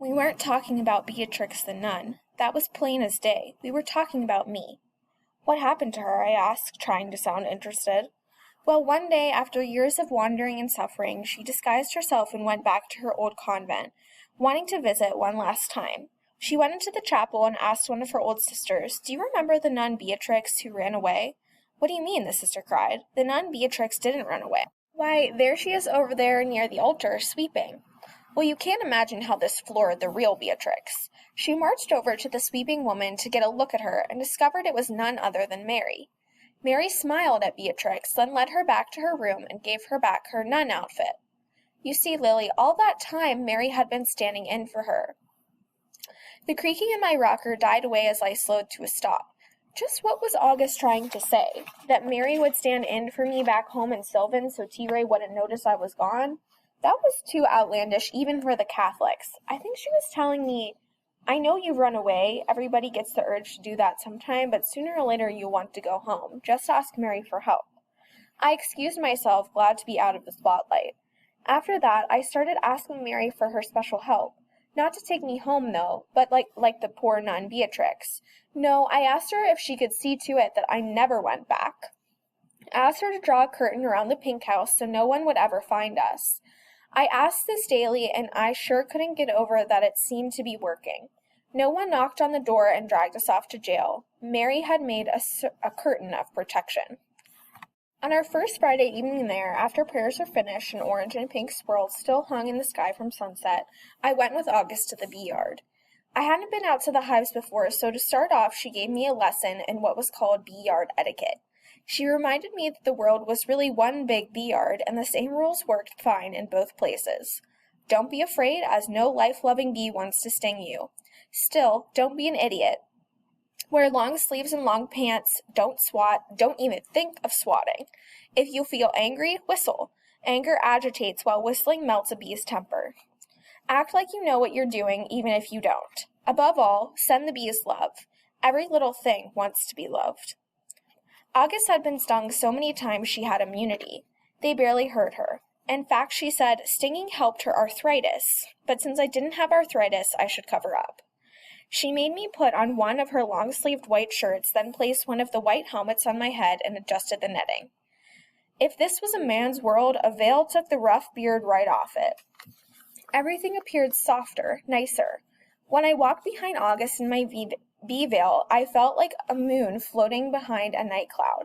We weren't talking about Beatrix the nun. That was plain as day. We were talking about me. What happened to her? I asked, trying to sound interested. Well, one day, after years of wandering and suffering, she disguised herself and went back to her old convent, wanting to visit one last time. She went into the chapel and asked one of her old sisters, "Do you remember the nun Beatrix who ran away?" "What do you mean?" the sister cried. "The nun Beatrix didn't run away. Why, there she is over there near the altar, sweeping." Well, you can't imagine how this floored the real Beatrix. She marched over to the sweeping woman to get a look at her and discovered it was none other than Mary. Mary smiled at Beatrix, then led her back to her room and gave her back her nun outfit. You see, Lily, all that time Mary had been standing in for her. The creaking in my rocker died away as I slowed to a stop. Just what was August trying to say? That Mary would stand in for me back home in Sylvan so T-Ray wouldn't notice I was gone? That was too outlandish even for the Catholics. I think she was telling me, I know you've run away. Everybody gets the urge to do that sometime, but sooner or later you'll want to go home. Just ask Mary for help. I excused myself, glad to be out of the spotlight. After that, I started asking Mary for her special help. Not to take me home, though, but like the poor nun Beatrix. No, I asked her if she could see to it that I never went back. I asked her to draw a curtain around the pink house so no one would ever find us. I asked this daily, and I sure couldn't get over that it seemed to be working. No one knocked on the door and dragged us off to jail. Mary had made a curtain of protection. On our first Friday evening there, after prayers were finished and orange and pink swirls still hung in the sky from sunset, I went with August to the bee yard. I hadn't been out to the hives before, so to start off she gave me a lesson in what was called bee yard etiquette. She reminded me that the world was really one big bee yard, and the same rules worked fine in both places. Don't be afraid, as no life-loving bee wants to sting you. Still, don't be an idiot. Wear long sleeves and long pants. Don't swat. Don't even think of swatting. If you feel angry, whistle. Anger agitates, while whistling melts a bee's temper. Act like you know what you're doing, even if you don't. Above all, send the bees love. Every little thing wants to be loved. August had been stung so many times she had immunity. They barely hurt her. In fact, she said stinging helped her arthritis, but since I didn't have arthritis, I should cover up. She made me put on one of her long-sleeved white shirts, then placed one of the white helmets on my head and adjusted the netting. If this was a man's world, a veil took the rough beard right off it. Everything appeared softer, nicer. When I walked behind August in my bee veil, I felt like a moon floating behind a night cloud.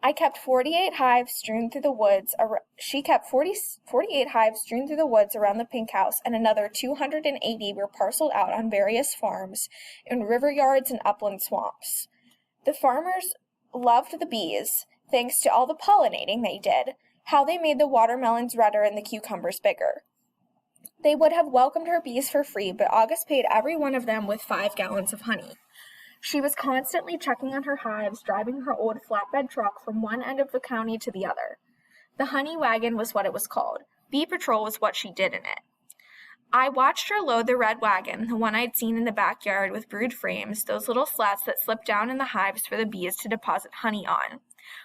I kept 48 hives strewn through the woods. She kept 48 hives strewn through the woods around the pink house, and another 280 were parceled out on various farms, in river yards and upland swamps. The farmers loved the bees, thanks to all the pollinating they did, how they made the watermelons redder and the cucumbers bigger. They would have welcomed her bees for free, but August paid every one of them with 5 gallons of honey. She was constantly checking on her hives, driving her old flatbed truck from one end of the county to the other. The honey wagon was what it was called. Bee patrol was what she did in it. I watched her load the red wagon, the one I'd seen in the backyard with brood frames, those little slats that slip down in the hives for the bees to deposit honey on.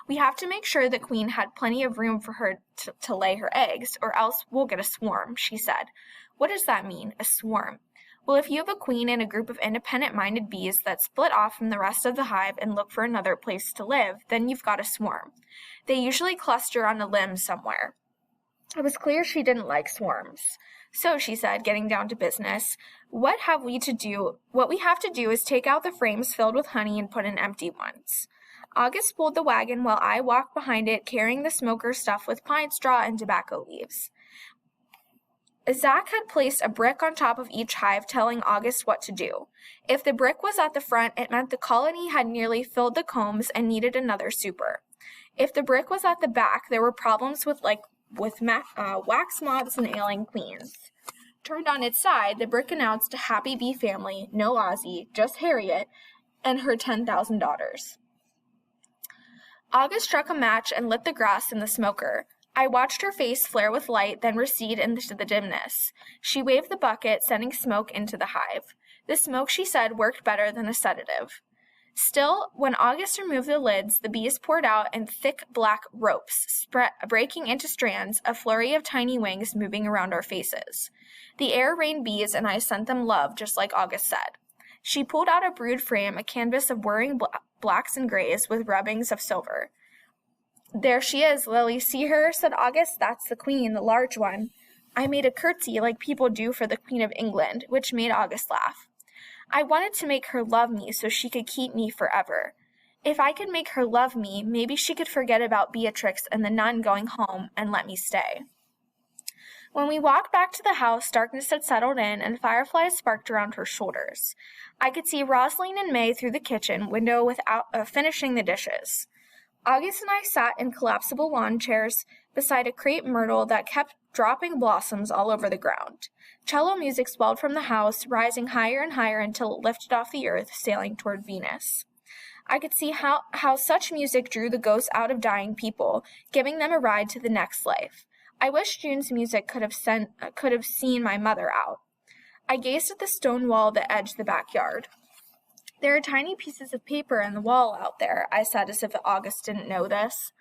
We have to make sure the queen had plenty of room for her to lay her eggs, or else we'll get a swarm, she said. What does that mean, a swarm? Well, if you have a queen and a group of independent-minded bees that split off from the rest of the hive and look for another place to live, then you've got a swarm. They usually cluster on a limb somewhere. It was clear she didn't like swarms. So, she said, getting down to business, what we have to do is take out the frames filled with honey and put in empty ones. August pulled the wagon while I walked behind it, carrying the smoker stuffed with pine straw and tobacco leaves. Zach had placed a brick on top of each hive, telling August what to do. If the brick was at the front, it meant the colony had nearly filled the combs and needed another super. If the brick was at the back, there were problems with wax moths and ailing queens. Turned on its side, the brick announced a happy bee family, no Ozzy, just Harriet, and her 10,000 daughters. August struck a match and lit the grass in the smoker. I watched her face flare with light, then recede into the dimness. She waved the bucket, sending smoke into the hive. The smoke, she said, worked better than a sedative. Still, when August removed the lids, the bees poured out in thick black ropes, breaking into strands, a flurry of tiny wings moving around our faces. The air rained bees, and I sent them love, just like August said. She pulled out a brood frame, a canvas of whirring blacks and grays with rubbings of silver. "There she is, Lily. See her?" said August. "That's the queen, the large one." I made a curtsy like people do for the Queen of England, which made August laugh. I wanted to make her love me so she could keep me forever. If I could make her love me, maybe she could forget about Beatrix and the nun going home and let me stay. When we walked back to the house, darkness had settled in and fireflies sparked around her shoulders. I could see Rosaline and May through the kitchen window without finishing the dishes. August and I sat in collapsible lawn chairs beside a crepe myrtle that kept dropping blossoms all over the ground. Cello music swelled from the house, rising higher and higher until it lifted off the earth, sailing toward Venus. I could see how such music drew the ghosts out of dying people, giving them a ride to the next life. I wish June's music could have seen my mother out. I gazed at the stone wall that edged the backyard. "There are tiny pieces of paper in the wall out there," I said as if August didn't know this.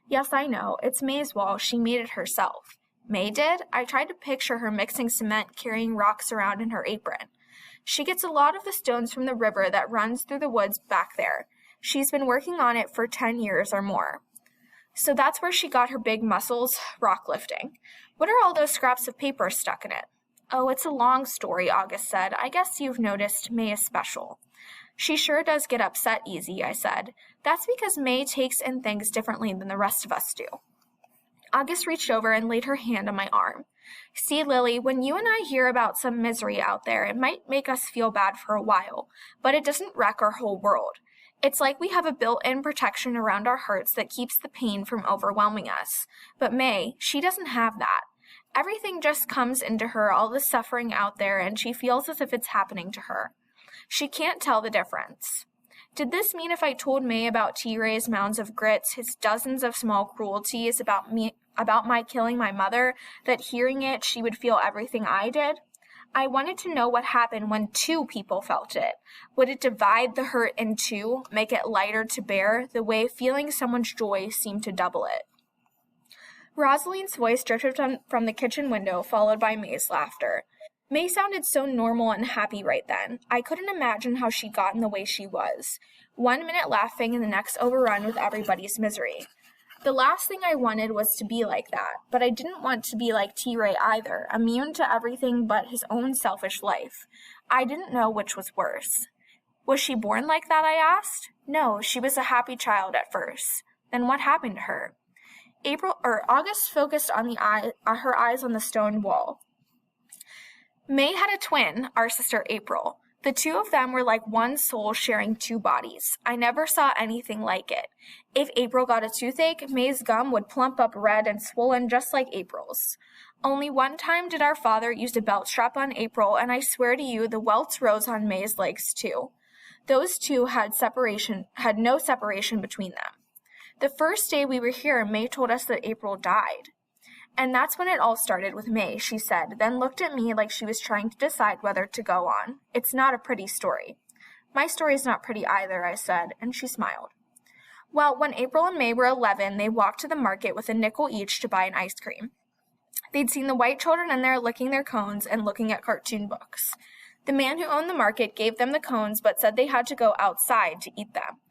"Yes, I know. It's May's wall. She made it herself." "May did?" I tried to picture her mixing cement, carrying rocks around in her apron. "She gets a lot of the stones from the river that runs through the woods back there. She's been working on it for 10 years or more. So that's where she got her big muscles, rock lifting. What are all those scraps of paper stuck in it?" "Oh, it's a long story," August said. "I guess you've noticed May is special." "She sure does get upset easy," I said. "That's because May takes in things differently than the rest of us do." August reached over and laid her hand on my arm. "See, Lily, when you and I hear about some misery out there, it might make us feel bad for a while, but it doesn't wreck our whole world. It's like we have a built-in protection around our hearts that keeps the pain from overwhelming us. But May, she doesn't have that. Everything just comes into her, all the suffering out there, and she feels as if it's happening to her. She can't tell the difference." Did this mean if I told May about T-Ray's mounds of grits, his dozens of small cruelties, about my killing my mother, that hearing it she would feel everything I did? I wanted to know what happened when 2 people felt it. Would it divide the hurt in 2, make it lighter to bear, the way feeling someone's joy seemed to double it? Rosaline's voice drifted from the kitchen window, followed by May's laughter. May sounded so normal and happy right then. I couldn't imagine how she'd gotten the way she was. 1 minute laughing and the next overrun with everybody's misery. The last thing I wanted was to be like that, but I didn't want to be like T-Ray either, immune to everything but his own selfish life. I didn't know which was worse. Was she born like that, I asked? No, she was a happy child at first. Then what happened to her? August focused on her eyes on the stone wall. May had a twin, our sister April. The 2 of them were like one soul sharing 2 bodies. I never saw anything like it. If April got a toothache, May's gum would plump up red and swollen just like April's. Only one time did our father use a belt strap on April, and I swear to you, the welts rose on May's legs too. Those 2 had no separation between them. The first day we were here, May told us that April died. "And that's when it all started with May," she said, then looked at me like she was trying to decide whether to go on. "It's not a pretty story." "My story's not pretty either," I said, and she smiled. Well, when April and May were 11, they walked to the market with a nickel each to buy an ice cream. They'd seen the white children in there licking their cones and looking at cartoon books. The man who owned the market gave them the cones but said they had to go outside to eat them.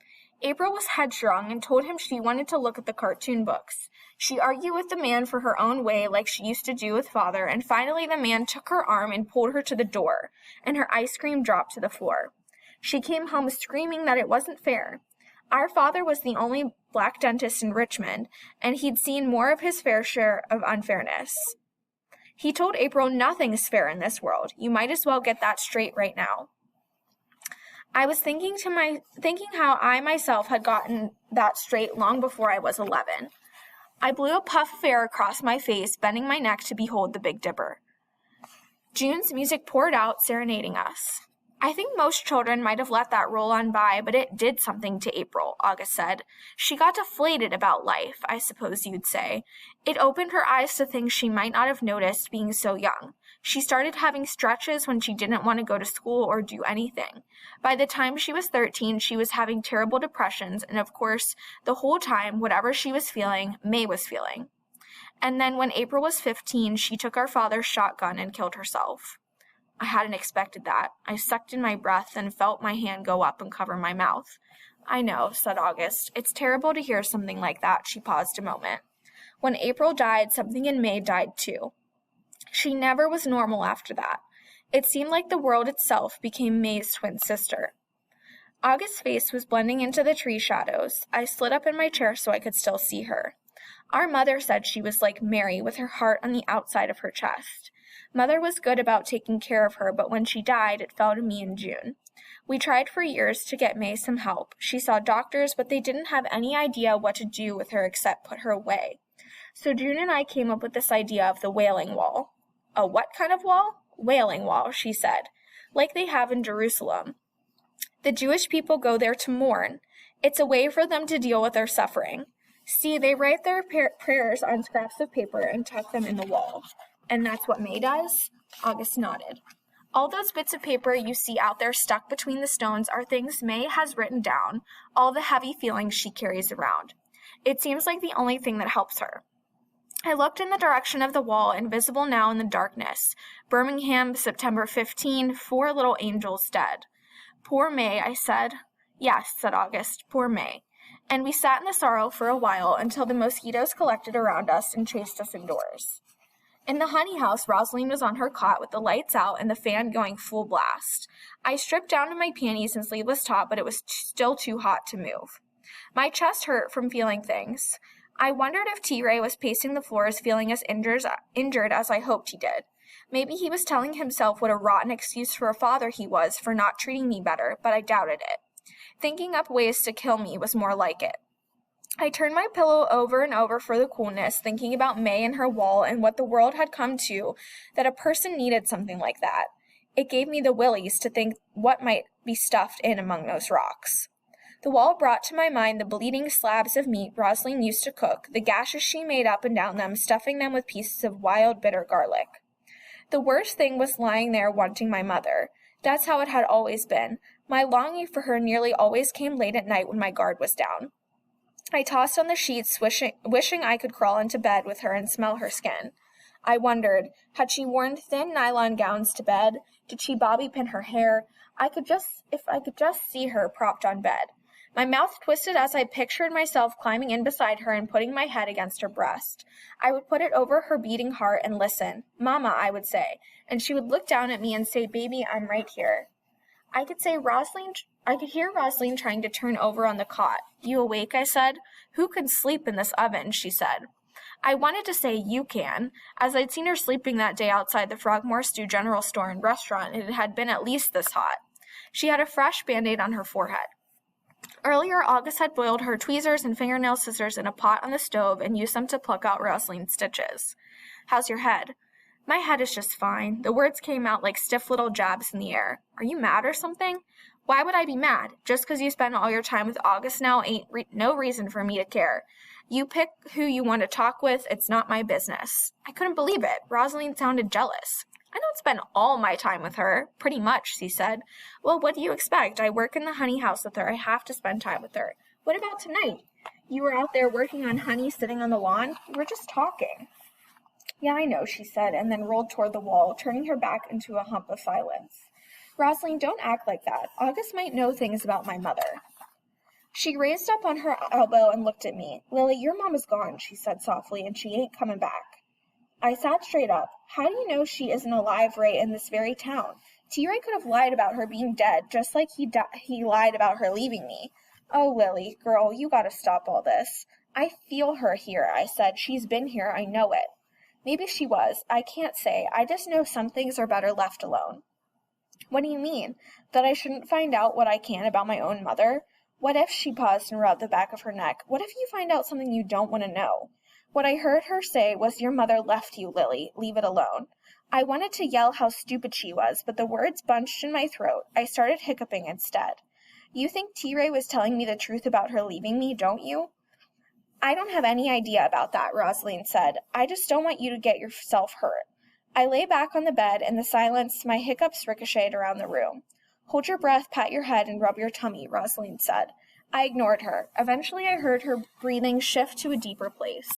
April was headstrong and told him she wanted to look at the cartoon books. She argued with the man for her own way like she used to do with father, and finally the man took her arm and pulled her to the door, and her ice cream dropped to the floor. She came home screaming that it wasn't fair. Our father was the only black dentist in Richmond, and he'd seen more of his fair share of unfairness. He told April nothing's fair in this world. You might as well get that straight right now. I was thinking how I myself had gotten that straight long before I was 11. I blew a puff of air across my face, bending my neck to behold the Big Dipper. June's music poured out, serenading us. I think most children might have let that roll on by, but it did something to April, August said. She got deflated about life, I suppose you'd say. It opened her eyes to things she might not have noticed being so young. She started having stretches when she didn't want to go to school or do anything. By the time she was 13, she was having terrible depressions, and of course, the whole time, whatever she was feeling, May was feeling. And then when April was 15, she took our father's shotgun and killed herself. I hadn't expected that. I sucked in my breath and felt my hand go up and cover my mouth. I know, said August. It's terrible to hear something like that. She paused a moment. When April died, something in May died too. She never was normal after that. It seemed like the world itself became May's twin sister. August's face was blending into the tree shadows. I slid up in my chair so I could still see her. Our mother said she was like Mary with her heart on the outside of her chest. Mother was good about taking care of her, but when she died, it fell to me in June. We tried for years to get May some help. She saw doctors, but they didn't have any idea what to do with her except put her away. So June and I came up with this idea of the Wailing Wall. A what kind of wall? Wailing Wall, she said, like they have in Jerusalem. The Jewish people go there to mourn. It's a way for them to deal with their suffering. See, they write their prayers on scraps of paper and tuck them in the wall. And that's what May does? August nodded. All those bits of paper you see out there stuck between the stones are things May has written down, all the heavy feelings she carries around. It seems like the only thing that helps her. I looked in the direction of the wall, invisible now in the darkness. Birmingham, September 15, 4 little angels dead. Poor May, I said. Yes, said August, poor May. And we sat in the sorrow for a while until the mosquitoes collected around us and chased us indoors. In the honey house, Rosaline was on her cot with the lights out and the fan going full blast. I stripped down to my panties and sleeveless top, but it was still too hot to move. My chest hurt from feeling things. I wondered if T-Ray was pacing the floors feeling as injured as I hoped he did. Maybe he was telling himself what a rotten excuse for a father he was for not treating me better, but I doubted it. Thinking up ways to kill me was more like it. I turned my pillow over and over for the coolness, thinking about May and her wall and what the world had come to, that a person needed something like that. It gave me the willies to think what might be stuffed in among those rocks. The wall brought to my mind the bleeding slabs of meat Rosaline used to cook, the gashes she made up and down them, stuffing them with pieces of wild, bitter garlic. The worst thing was lying there wanting my mother. That's how it had always been. My longing for her nearly always came late at night when my guard was down. I tossed on the sheets, wishing I could crawl into bed with her and smell her skin. I wondered, had she worn thin nylon gowns to bed? Did she bobby pin her hair? If I could just see her propped on bed. My mouth twisted as I pictured myself climbing in beside her and putting my head against her breast. I would put it over her beating heart and listen. Mama, I would say, and she would look down at me and say, baby, I'm right here. I could hear Rosaline trying to turn over on the cot. You awake? I said. Who can sleep in this oven? She said. I wanted to say, you can, as I'd seen her sleeping that day outside the Frogmore Stew General Store and restaurant, and it had been at least this hot. She had a fresh Band-Aid on her forehead. Earlier, August had boiled her tweezers and fingernail scissors in a pot on the stove and used them to pluck out Rosaline's stitches. How's your head? My head is just fine. The words came out like stiff little jabs in the air. Are you mad or something? Why would I be mad? Just because you spend all your time with August now ain't no reason for me to care. You pick who you want to talk with. It's not my business. I couldn't believe it. Rosaline sounded jealous. I don't spend all my time with her. Pretty much, she said. Well, what do you expect? I work in the honey house with her. I have to spend time with her. What about tonight? You were out there working on honey sitting on the lawn? We were just talking. Yeah, I know, she said, and then rolled toward the wall, turning her back into a hump of silence. Rosaline, don't act like that. August might know things about my mother. She raised up on her elbow and looked at me. Lily, your mom is gone, she said softly, and she ain't coming back. I sat straight up. How do you know she isn't alive right in this very town? T-Ray could have lied about her being dead, just like he lied about her leaving me. Oh, Lily, girl, you gotta stop all this. I feel her here, I said. She's been here, I know it. Maybe she was. I can't say. I just know some things are better left alone. What do you mean? That I shouldn't find out what I can about my own mother? What if, she paused and rubbed the back of her neck, what if you find out something you don't want to know? What I heard her say was, "Your mother left you, Lily. Leave it alone." I wanted to yell how stupid she was, but the words bunched in my throat. I started hiccuping instead. "You think T-Ray was telling me the truth about her leaving me, don't you?" "I don't have any idea about that," Rosalind said. "I just don't want you to get yourself hurt." I lay back on the bed. In the silence, my hiccups ricocheted around the room. "Hold your breath, pat your head, and rub your tummy," Rosalind said. I ignored her. Eventually, I heard her breathing shift to a deeper place.